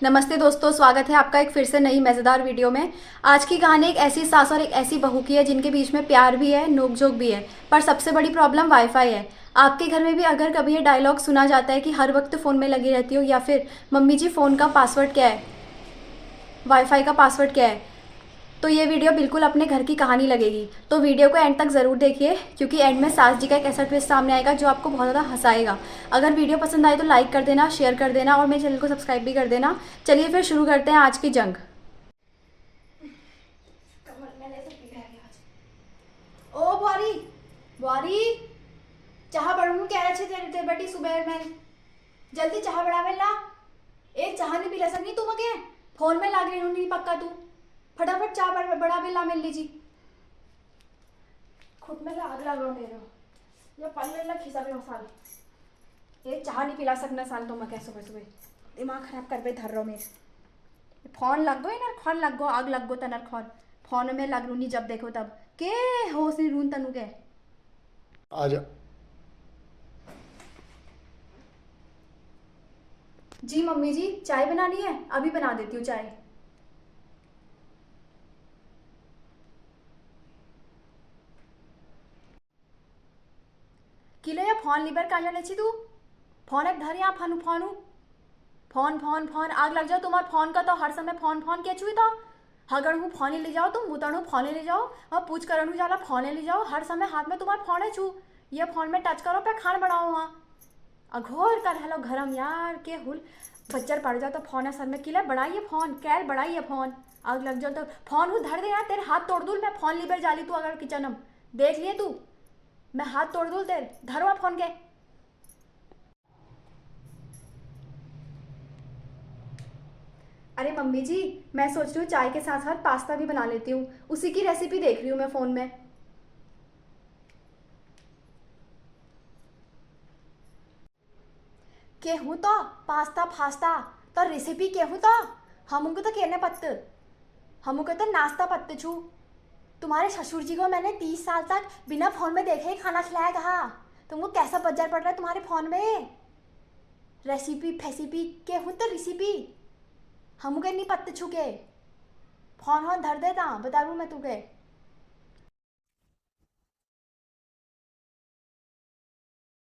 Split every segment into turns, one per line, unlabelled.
नमस्ते दोस्तों, स्वागत है आपका एक फिर से नई मज़ेदार वीडियो में। आज की कहानी एक ऐसी सास और एक ऐसी बहू की है जिनके बीच में प्यार भी है, नोक-झोंक भी है, पर सबसे बड़ी प्रॉब्लम वाईफ़ाई है। आपके घर में भी अगर कभी ये डायलॉग सुना जाता है कि हर वक्त फ़ोन में लगी रहती हो, या फिर मम्मी जी फ़ोन का पासवर्ड क्या है, वाईफ़ाई का पासवर्ड क्या है, तो ये वीडियो बिल्कुल अपने घर की कहानी लगेगी। तो वीडियो को एंड तक ज़रूर देखिए, क्योंकि एंड में सास जी का एक ऐसा ट्विस्ट सामने आएगा जो आपको बहुत ज़्यादा हंसाएगा। अगर वीडियो पसंद आए तो लाइक कर देना, शेयर कर देना और मेरे चैनल को सब्सक्राइब भी कर देना। चलिए फिर शुरू करते हैं आज की जंग। ओ बुआरी, बुआरी, चाह बनवूं कह रहे थे तेरे बेटी सुबह में। जल्दी चाह बनावे ला। एक चाह नहीं पिला सकनी तू मगे। फोन में लाग रही नहीं पक्का तू। फटाफट चाह बनावे ला मिल लीजी। खुद में आग लग रहा मेरे। ये पल्ले ला खिसा भी साल। एक चाह नहीं पिला सकना साल तो मगे सुबह सुबह। दिमाग खराब कर बे धर रहो मेरे। फोन लग गो ना, खन लग गो, आग लग गो तनर खन। फोन में लग रूनी जब देखो तब के होश नहीं रून तनु के।
आजा।
जी मम्मी जी, चाय बनानी है, अभी बना देती हूँ चाय। किले या फोन लिबर का जाने छी तू। फोन एक धर यहाँ Fanu Fanu. Phone phone phone आग लग जाओ तुम्हारे फोन का तो हर समय फोन फोन क्या छुई तो। हगड़ हूँ फोन ही ले जाओ, तुम मुतड़ हूँ फोन ही ले जाओ और पूछ करण हूँ जाला फोन ही ले जाओ। हर समय हाथ में तुम्हारे फोन है छू। ये फोन में टच करो पे खान बढ़ाओ वहाँ। अघोर कर हेलो घरम यार के हुल। बच्चर पड़ जाओ तो फोन है सर में किले बढ़ाइए फोन, कैल बढ़ाइए फोन। आग लग जाओ तो फोन हूँ धर दे यार, तेरे हाथ तोड़ दूँ मैं फोन लीबर जाली तू अगर किचन में देख लिए तू। मैं हाथ तोड़ दूँ तेरे, धरवा फोन के। अरे मम्मी जी, मैं सोच रही हूँ चाय के साथ साथ पास्ता भी बना लेती हूँ। उसी की रेसिपी देख रही हूँ मैं फ़ोन में। केहूँ तो पास्ता फास्ता तो रेसिपी केहूँ तो हमको तो कहने पत्त, हमको तो नाश्ता पत्त छू। तुम्हारे ससुर जी को मैंने 30 साल तक बिना फ़ोन में देखे ही खाना खिलाया कहा। तुमको कैसा बज्जर पड़ रहा है तुम्हारे फ़ोन में। रेसिपी फेसिपी केहूँ तो रेसिपी हमको नहीं पत्त छू के। फ़ोन वोन धर देता बता दूँ मैं तुके।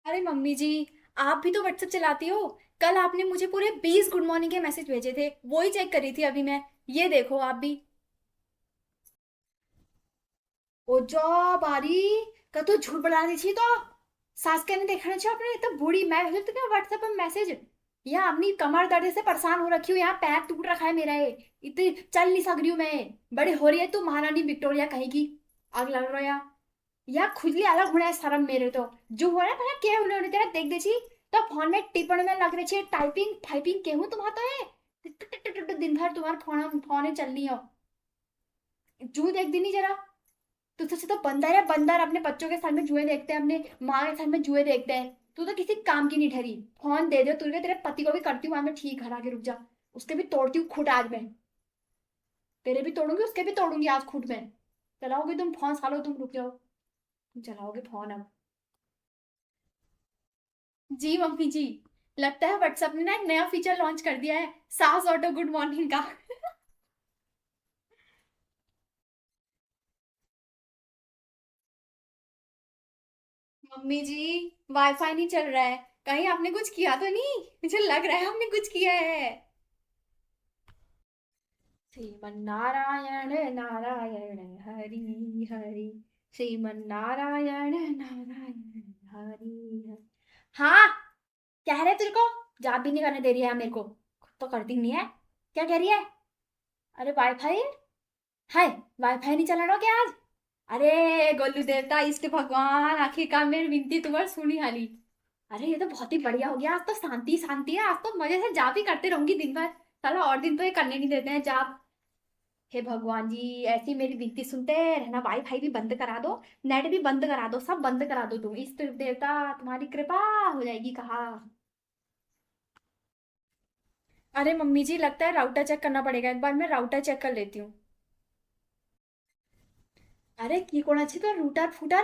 अरे मम्मी जी, आप भी तो व्हाट्सएप चलाती हो। कल आपने मुझे पूरे 20 गुड मॉर्निंग के मैसेज भेजे थे, वो ही चेक करी थी अभी मैं। ये देखो आप भी। ओ जो बारी का तो झूठ बढ़ा दी थी तो। सास कहने देखना चाहिए आपने, तो बूढ़ी मैं भेज तो व्हाट्सएप पर मैसेज। यहाँ अपनी कमर दर्द से परेशान हो रखी हूँ, यहाँ पैर टूट रखा है मेरा ये। इतनी चल नहीं सक रही हूँ मैं। बड़े हो रही है तू महारानी विक्टोरिया कहेगी। आग लग रहा है यहाँ। या खुजली अलग होना है शर्म मेरे तो। जो हो रहा है भला क्या उन्होंने तेरा देख दे छी। तो फोन में टिपण में लग रही छे, टाइपिंग टाइपिंग केहू तुम्हारा तो है। दिन भर तुम्हारा फोन फोन चलनी हो। जू देख दी नहीं जरा। तुझसे से तो बंदर है बंदर, अपने बच्चों के साथ में जुए देखते हैं, अपने माँ के साथ में जुए देखते हैं। तू तो किसी काम की नहीं ठहरी। फोन दे दो तुझे, तेरे पति को भी करती हूँ आज मैं ठीक, घर आके रुक जा। उसके भी तोड़ती हूँ खुद आज मैं। तेरे भी तोड़ूंगी उसके भी तोड़ूंगी आज खुद में। चलाओगे तुम फोन, सालो तुम रुक जाओ। तुम चलाओगे फोन अब। जी मम्मी जी, लगता है व्हाट्सएप ने ना एक नया फीचर लॉन्च कर दिया है, सास ऑटो गुड मॉर्निंग का। मम्मी जी, वाईफाई नहीं चल रहा है। कहीं आपने कुछ किया तो नहीं? मुझे लग रहा है आपने कुछ किया है। श्रीमन नारायण नारायण हरि हरि। श्रीमन नारायण नारायण हरि हरि। हाँ, कह रहे तेरे को जाप भी नहीं करने दे रही है मेरे को। खुद तो करती नहीं है। क्या कह रही है? अरे वाईफाई। हाय, वाईफाई नहीं चला रहा क्या आज? अरे गोलू देवता इष्ट भगवान, आखिरकार मेरी विनती तुम्हारी सुनी हाली। अरे ये तो बहुत ही बढ़िया हो गया, आज तो शांति शांति है, आज तो मजे से जाप ही करते रहूंगी दिन भर। साला और दिन तो ये करने नहीं देते हैं जाप। हे भगवान जी, ऐसी मेरी विनती सुनते रहना, वाई फाई भी बंद करा दो, नेट भी बंद करा दो, सब बंद करा दो तुम, इष्ट देवता तुम्हारी कृपा हो जाएगी कहा। अरे मम्मी जी, लगता है राउटर चेक करना पड़ेगा, एक बार मैं राउटर चेक कर लेती हूँ। अरे की कौन अच्छी तो रूटर फूटर।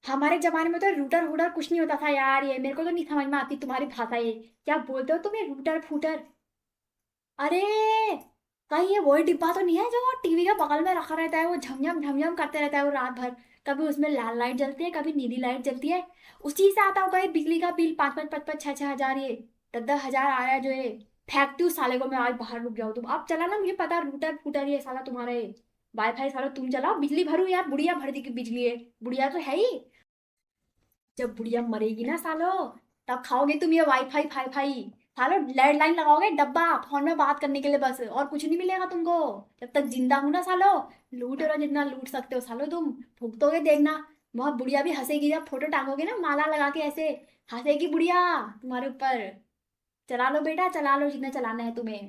हमारे जमाने में तो रूटर वूटर कुछ नहीं होता था यार, ये मेरे को तो नहीं समझ में आती तुम्हारी भाषा ये। क्या बोलते हो तुम ये रूटर फूटर। अरे कहीं ये वही डिब्बा तो नहीं है जो टीवी के बगल में रखा रहता है, वो झमझम झमझम करते रहता है वो रात भर। कभी उसमें लाल लाइट जलती है, कभी नीली लाइट जलती है। उसी से आता होगा ये बिजली का बिल, 5 5 5 5 6 6 हजार, ये 10 10 हजार आ रहा है जो ये। फेंकती हूँ साले को मैं, आज बाहर रुक जाओ तुम, अब चला ना, मुझे पता रूटर फूटर ये साला तुम्हारा ये वाईफाई साला तुम चलाओ, बिजली भरू यार, बुढ़िया भर दी की बिजली है, बुढ़िया तो है ही। जब बुढ़िया मरेगी ना सालो, तब खाओगे तुम ये वाईफाई फाई फाई। सालो लैंडलाइन लगाओगे डब्बा फोन में बात करने के लिए बस, और कुछ नहीं मिलेगा तुमको। जब तक जिंदा हूं ना सालो, लूट लो जितना लूट सकते हो सालो तुम। भुगतोगे देखना। बहुत बुढ़िया भी हंसेगी जब फोटो टांगोगे ना माला लगा के ऐसे, हंसेगी बुढ़िया तुम्हारे ऊपर। चला लो बेटा, चला लो जितना चलाना है तुम्हें।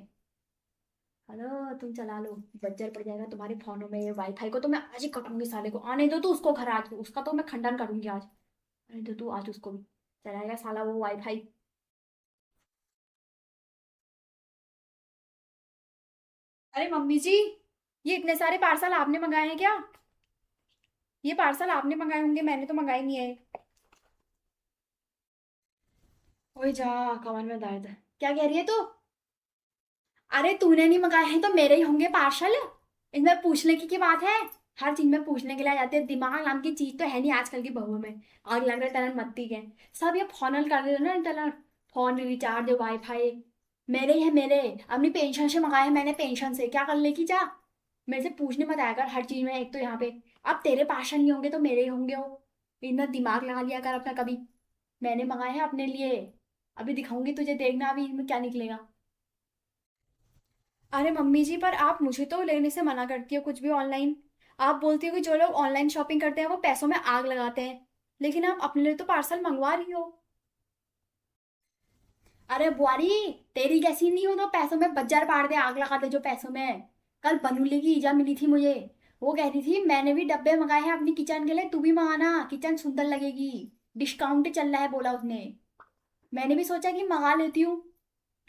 हेलो तुम चला लो। बज्जर पड़ जाएगा तुम्हारे फोनों में, ये वाईफाई को तो मैं आज ही कटूंगी साले को, आने दो तो उसको घर, आज उसका तो मैं खंडन करूंगी आज। अरे तो तू आज उसको भी चलाएगा साला वो वाईफाई। अरे मम्मी जी, ये इतने सारे पार्सल आपने मंगाए हैं क्या? ये पार्सल आपने मंगाए होंगे, मैंने तो मंगाए नहीं है। ओए जा, कमर में दर्द। क्या कह रही है तू? अरे तूने नहीं मंगाए हैं तो मेरे ही होंगे पार्सल। इसमें पूछने की क्या बात है? हर चीज में पूछने के लिए आ जाते हैं, दिमाग नाम की चीज तो है नहीं आजकल की बहू में। आग लग रहा है तलन मत्ती के। सब ये फोनल कर देते ना तलन। फोन रिचार्ज वाईफाई मेरे ही है मेरे। अपनी पेंशन से मंगाए हैं मैंने, पेंशन से क्या कर लेगी जा। मेरे से पूछने मत आया कर हर चीज में, एक तो यहाँ पे। अब तेरे पार्सल नहीं होंगे तो मेरे ही होंगे वो। इतना दिमाग लगा लिया कर अपना कभी। मैंने मंगाए हैं अपने लिए। अभी दिखाऊंगी तुझे, देखना अभी इनमें क्या निकलेगा। अरे मम्मी जी, पर आप मुझे तो लेने से मना करती हो कुछ भी ऑनलाइन। आप बोलती हो कि जो लोग ऑनलाइन शॉपिंग करते हैं वो पैसों में आग लगाते हैं। लेकिन आप अपने लिए तो पार्सल मंगवा रही हो। अरे बुआरी, तेरी कैसी नहीं हो तो पैसों में बज्जर पाड़ दे, आग लगा दे जो पैसों में। कल बनूले की ईजा मिली थी मुझे। वो कह रही थी मैंने भी डब्बे मंगाए हैं अपनी किचन के लिए, तू भी मंगाना, किचन सुंदर लगेगी। डिस्काउंट चल रहा है बोला उसने। मैंने भी सोचा कि मंगा लेती हूँ।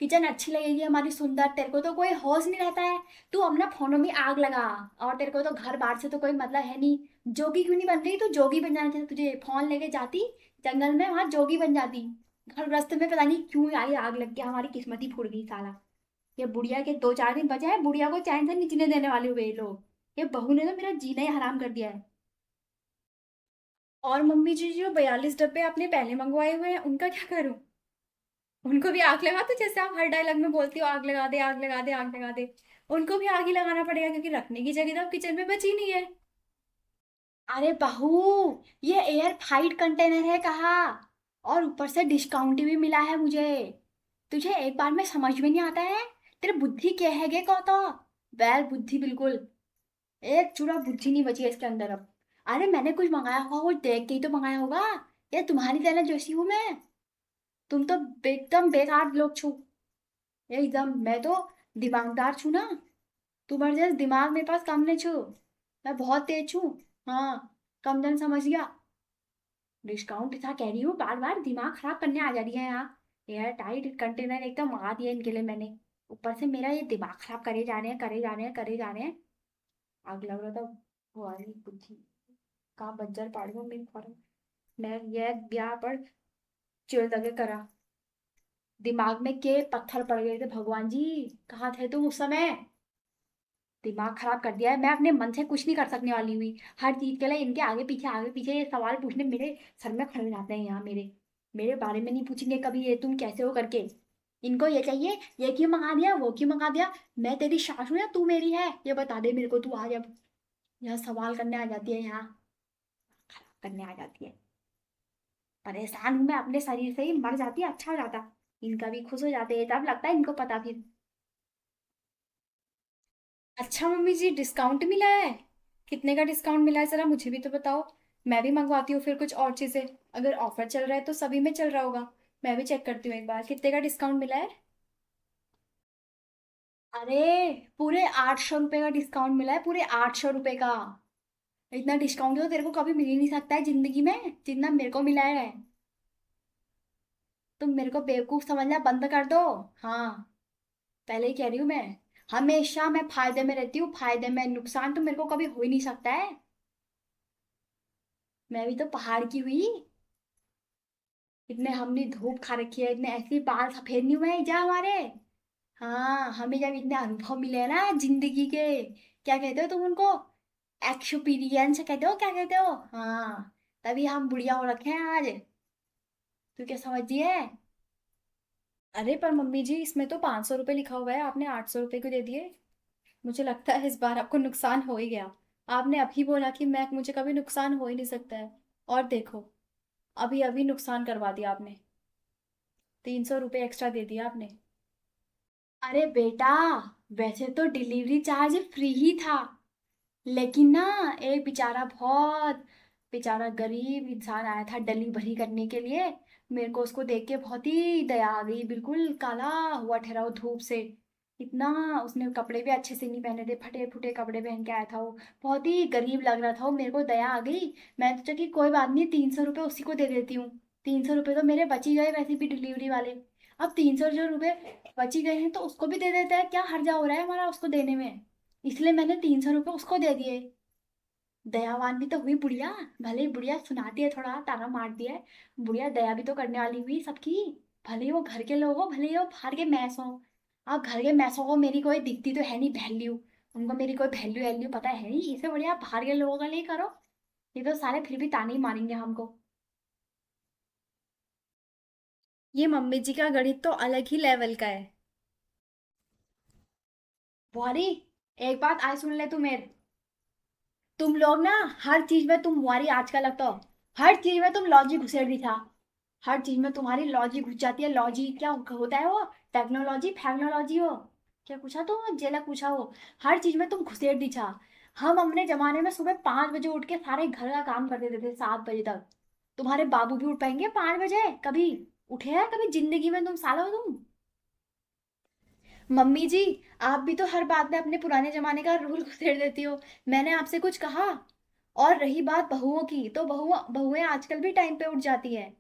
किचन अच्छी लगेगी हमारी सुंदर, तेरे को तो कोई होश नहीं रहता है। तू अपना फोनों में आग लगा। और तेरे को तो घर बार से तो कोई मतलब है नहीं। जोगी क्यों नहीं बन रही? तू जोगी बन जाना चाहिए तुझे, फोन लेके जाती जंगल में, वहां जोगी बन जाती। घर रास्ते में पता नहीं क्यों आई आग लग गया, हमारी किस्मत ही फूट गई साला। ये बुढ़िया के 2 4 दिन बचे हैं, बुढ़िया को चैन से नहीं जीने देने वाले हुए ये लोग। ये बहू ने तो मेरा जीना ही हराम कर दिया है। और मम्मी जी, जो 42 डब्बे आपने पहले मंगवाए हुए हैं उनका क्या करूं? उनको भी आग लगा, तो जैसे आप हर डायलॉग में बोलती हो आग लगा दे आग लगा दे आग लगा दे। उनको भी आग ही लगाना पड़ेगा क्योंकि रखने की जगह तो अब किचन में बची नहीं है। अरे बहू, ये एयर फाइट कंटेनर है कहा। और ऊपर से डिस्काउंट भी मिला है मुझे। तुझे एक बार में समझ में नहीं आता है? तेरे बुद्धि क्या है गे कहो तो। बैल बुद्धि बिल्कुल। एक चूड़ा बुद्धि नहीं बची है इसके अंदर अब। अरे मैंने कुछ मंगाया होगा, वो देख के ही तो मंगाया होगा। ये तुम्हारी तरह जैसी हूं मैं? तुम तो एकदम बेकार लोग छू। एकदम मैं तो दिमागदार छू ना। तुम्हारे जैसे दिमाग मेरे पास कम नहीं छू। मैं बहुत तेज छू। हाँ, कम जन समझ गया। डिस्काउंट था कह रही हूँ, बार बार दिमाग खराब करने आ जा रही है यहाँ। एयर टाइट कंटेनर एकदम मंगा दिया इनके लिए मैंने। ऊपर से मेरा ये दिमाग खराब करे जा रहे हैं, करे जा रहे हैं, करे जा रहे हैं। आग लग रहा था। वो वाली बुद्धि कहाँ बज्जर पाड़ गया मेरे फॉरन। मैं ये ब्याह पर चिड़ लगे करा। दिमाग में के पत्थर पड़ गए थे भगवान जी। कहाँ थे तुम उस समय? दिमाग खराब कर दिया है, मैं अपने मन से कुछ नहीं कर सकने वाली हुई। हर चीज के लिए इनके आगे पीछे ये सवाल पूछने मेरे सर में खड़े हो जाते हैं यहाँ मेरे। मेरे बारे में नहीं पूछेंगे कभी ये तुम कैसे हो करके। इनको ये चाहिए, ये क्यों मंगा दिया, वो क्यों मंगा दिया। मैं तेरी सास हूं या तू मेरी है, ये बता दे मेरे को तू आज अब। यहाँ सवाल करने आ जाती है यहाँ। खराब करने आ जाती है। परेशान हूं मैं अपने शरीर से ही, मर जाती अच्छा हो जाता। इनका भी खुश हो जाते हैं, तब लगता है इनको पता फिर। अच्छा मम्मी जी, डिस्काउंट मिला है? कितने का डिस्काउंट मिला है जरा मुझे भी तो बताओ। मैं भी मंगवाती हूँ फिर कुछ और चीजें। अगर ऑफर चल रहा है तो सभी में चल रहा होगा। मैं भी चेक करती हूँ एक बार कितने का डिस्काउंट मिला है। अरे पूरे 800 रुपये का डिस्काउंट मिला है, पूरे 800 रुपये का। इतना डिस्काउंट तो तेरे को कभी मिल ही नहीं सकता है जिंदगी में जितना मेरे को मिला है। तुम मेरे को बेवकूफ समझना बंद कर दो। हाँ, पहले ही कह रही हूँ मैं। हमेशा मैं फायदे में रहती हूँ, फायदे में, नुकसान तो मेरे को कभी हो ही नहीं सकता है। मैं भी तो पहाड़ की हुई। इतने हमने धूप खा रखी है, इतने ऐसे बाल सफेद नहीं हुए हैं जा हमारे। हाँ, हमें जब इतने अनुभव मिले हैं ना जिंदगी के, क्या कहते हो तुम उनको, एक्सपीरियंस कहते हो, क्या कहते हो, हाँ, तभी हम बुढ़िया हो रखे हैं आज। तू क्या समझी है? अरे पर मम्मी जी, इसमें तो 500 रुपये लिखा हुआ है, आपने 800 रुपये क्यों दे दिए? मुझे लगता है इस बार आपको नुकसान हो ही गया। आपने अभी बोला कि मैं मुझे कभी नुकसान हो ही नहीं सकता है, और देखो, अभी अभी नुकसान करवा दिया आपने। 300 रुपये एक्स्ट्रा दे दिया आपने। अरे बेटा, वैसे तो डिलीवरी चार्ज फ्री ही था, लेकिन ना, एक बेचारा गरीब इंसान आया था डिलीवरी करने के लिए। मेरे को उसको देख के बहुत ही दया आ गई, बिल्कुल काला हुआ ठहरा वो धूप से। इतना, उसने कपड़े भी अच्छे से नहीं पहने थे, फटे फुटे कपड़े पहन के आया था वो। बहुत ही गरीब लग रहा था वो, मेरे को दया आ गई। मैं सोचा कि कोई बात नहीं, 300 रुपये उसी को दे देती हूँ। 300 रुपये तो मेरे बच ही गए वैसे भी डिलीवरी वाले। अब 300 जो रुपये बच ही गए हैं तो उसको भी दे देते हैं, क्या हर्जा हो रहा है हमारा उसको देने में। इसलिए मैंने 300 रुपये उसको दे दिए। दयावान भी तो हुई बुढ़िया। भले ही बुढ़िया सुनाती है, थोड़ा ताना मारती है, बुढ़िया दया भी तो करने वाली हुई सबकी। भले ही वो घर के लोग हो, भले ही वो बाहर के मैस हो। अब घर के मैसों को मेरी कोई दिखती तो है नहीं वैल्यू, उनको मेरी कोई वैल्यू वैल्यू पता है नहीं। इससे बढ़िया बाहर के लोगों का लिए करो। ये तो सारे फिर भी ताने ही मारेंगे हमको। ये मम्मी जी का गणित तो अलग ही लेवल का है। बुआरी, एक बात आज सुन ले तू मेरे। तुम लोग ना, हर चीज में तुम बुआरी आजकल लगता हो, हर चीज में तुम लॉजिक घुसेड़ दी था। हर चीज में तुम्हारी लॉजिक घुस जाती है। लॉजिक क्या होता है वो? टेक्नोलॉजी फैक्नोलॉजी हो, क्या पूछा तुम, जेला पूछा हो। हर चीज में तुम घुसेड़ दी था। हम अपने जमाने में सुबह 5 बजे उठ के सारे घर का काम कर देते थे 7 बजे तक। तुम्हारे बाबू भी उठ पाएंगे 5 बजे कभी? उठे हैं कभी जिंदगी में तुम, सालो तुम? मम्मी जी, आप भी तो हर बात में अपने पुराने जमाने का रूल घुसेड़ देती हो। मैंने आपसे कुछ कहा? और रही बात बहुओं की, तो बहुएं आजकल भी टाइम पे उठ जाती हैं।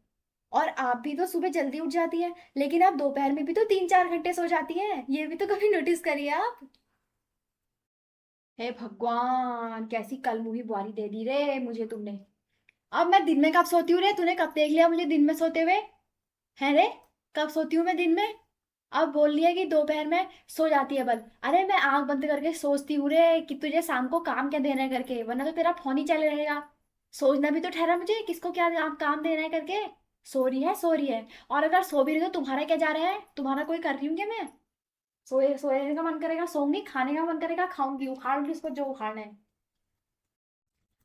और आप भी तो सुबह जल्दी उठ जाती हैं, लेकिन आप दोपहर में भी तो 3-4 घंटे सो जाती हैं, ये भी तो कभी नोटिस करिए आप। हे भगवान, कैसी कल मुही बुआरी दे दी रे मुझे तुमने। अब मैं दिन में कब सोती हूँ रे? तूने कब देख लिया मुझे दिन में सोते हुए? है रे? कब सोती हूँ मैं दिन में? अब बोल लिया कि दोपहर में सो जाती है बल। अरे मैं आंख बंद करके सोचती हूँ रे कि तुझे शाम को काम क्या देना है करके, वरना तो तेरा फोन ही चले रहेगा। सोचना भी तो ठहरा मुझे, किसको क्या काम देना है करके। सो रही है, सो रही है। और अगर सो भी रही तो तुम्हारा क्या जा रहा है? तुम्हारा कोई कर रही हूँ क्या मैं? सोने का मन करेगा सोऊंगी, खाने का मन करेगा खाऊंगी, उखाड़ लूंगी इसको जो उखाड़ना है।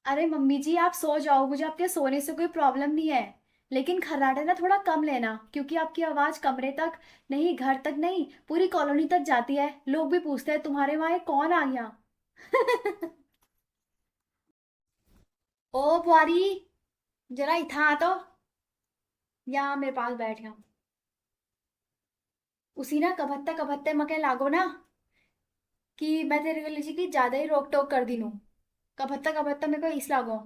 अरे मम्मी जी, आप सो जाओ, मुझे आपके सोने से कोई प्रॉब्लम नहीं है। लेकिन खर्राटे ना थोड़ा कम लेना, क्योंकि आपकी आवाज कमरे तक नहीं, घर तक नहीं, पूरी कॉलोनी तक जाती है। लोग भी पूछते हैं तुम्हारे वहां ये कौन आ गया। ओ बुआरी, जरा इतना आ तो, यहाँ मेरे पास बैठ गया। उसी ना कभत्ता कभत्ते मके लागो ना, कि मैं तेरे गले की ज्यादा ही रोक टोक कर दी नू। कभत्ता कभत्ता मेरे को इस लागो।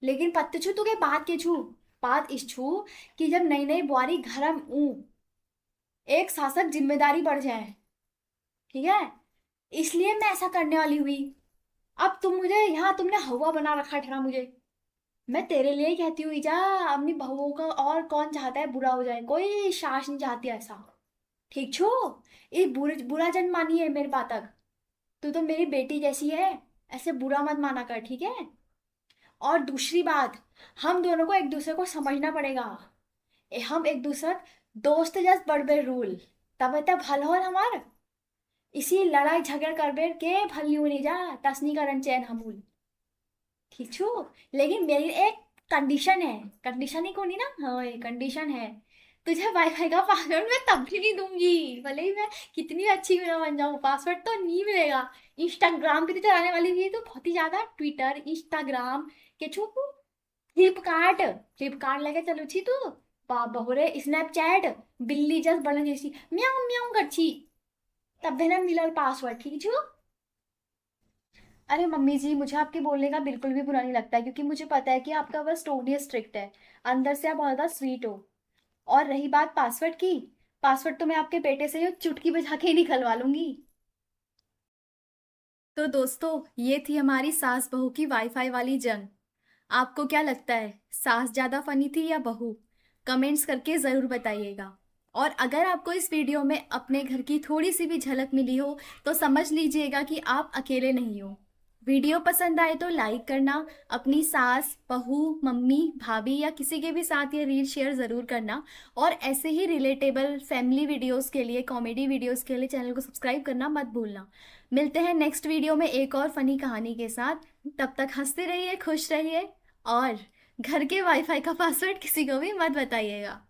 लेकिन पत्ते छू तू के बात के छू, बात इस छू कि जब नई नई बुआरी घर में एक शासक जिम्मेदारी बढ़ जाए, ठीक है, इसलिए मैं ऐसा करने वाली हुई। अब तुम मुझे यहाँ, तुमने हवा बना रखा ठहरा मुझे। मैं तेरे लिए ही कहती हुई जा, अपनी बहुओं का और कौन चाहता है बुरा हो जाए? कोई सास नहीं चाहती ऐसा। ठीक छो, ये बुरा जन मानिए मेरे बात तक। तू तो मेरी बेटी जैसी है, ऐसे बुरा मत माना कर, ठीक है? और दूसरी बात, हम दोनों को एक दूसरे को समझना पड़ेगा। हम एक दूसरे दोस्त जस बड़बे रूल, तब तब भल हो हमार। इसी लड़ाई झगड़ कर बेर के भल्ली नहीं जा, तसनी करन चैन हमूल। ठीक छू, लेकिन मेरी एक कंडीशन है। कंडीशन ही कोनी ना, हाँ कंडीशन है। तुझे वाईफाई का पासवर्ड मैं तब भी नहीं दूंगी, भले ही मैं कितनी अच्छी क्यों ना बन जाऊं, पासवर्ड तो नहीं मिलेगा। इंस्टाग्राम भी तो चलाने वाली हुई तो बहुत ही ज्यादा, ट्विटर इंस्टाग्राम के छू। फ्लिपकार्ट, फ्लिपकार्ट लेके चलो छी तू। बहुरे स्नैपचैट, बिल्ली जस बड़न जैसी म्याऊं म्याऊं कर छी। तब भी ना मिलल पासवर्ड, ठीक छू। अरे मम्मी जी, मुझे आपके बोलने का बिल्कुल भी बुरा नहीं लगता है, क्योंकि मुझे पता है कि आपका बस टोन ही स्ट्रिक्ट है। अंदर से आप बहुत ज़्यादा स्वीट हो। और रही बात पासवर्ड की, पासवर्ड तो मैं आपके बेटे से ही चुटकी बजा के ही निकलवा लूंगी। तो दोस्तों, ये थी हमारी सास बहू की वाईफाई वाली जंग। आपको क्या लगता है, सास ज्यादा फनी थी या बहू? कमेंट्स करके जरूर बताइएगा।
और अगर आपको इस वीडियो में अपने घर की थोड़ी सी भी झलक मिली हो तो समझ लीजिएगा कि आप अकेले नहीं हो। वीडियो पसंद आए तो लाइक करना, अपनी सास, बहू, मम्मी, भाभी या किसी के भी साथ ये रील शेयर ज़रूर करना, और ऐसे ही रिलेटेबल फैमिली वीडियोस के लिए, कॉमेडी वीडियोस के लिए चैनल को सब्सक्राइब करना मत भूलना। मिलते हैं नेक्स्ट वीडियो में एक और फनी कहानी के साथ। तब तक हंसते रहिए, खुश रहिए, और घर के वाईफाई का पासवर्ड किसी को भी मत बताइएगा।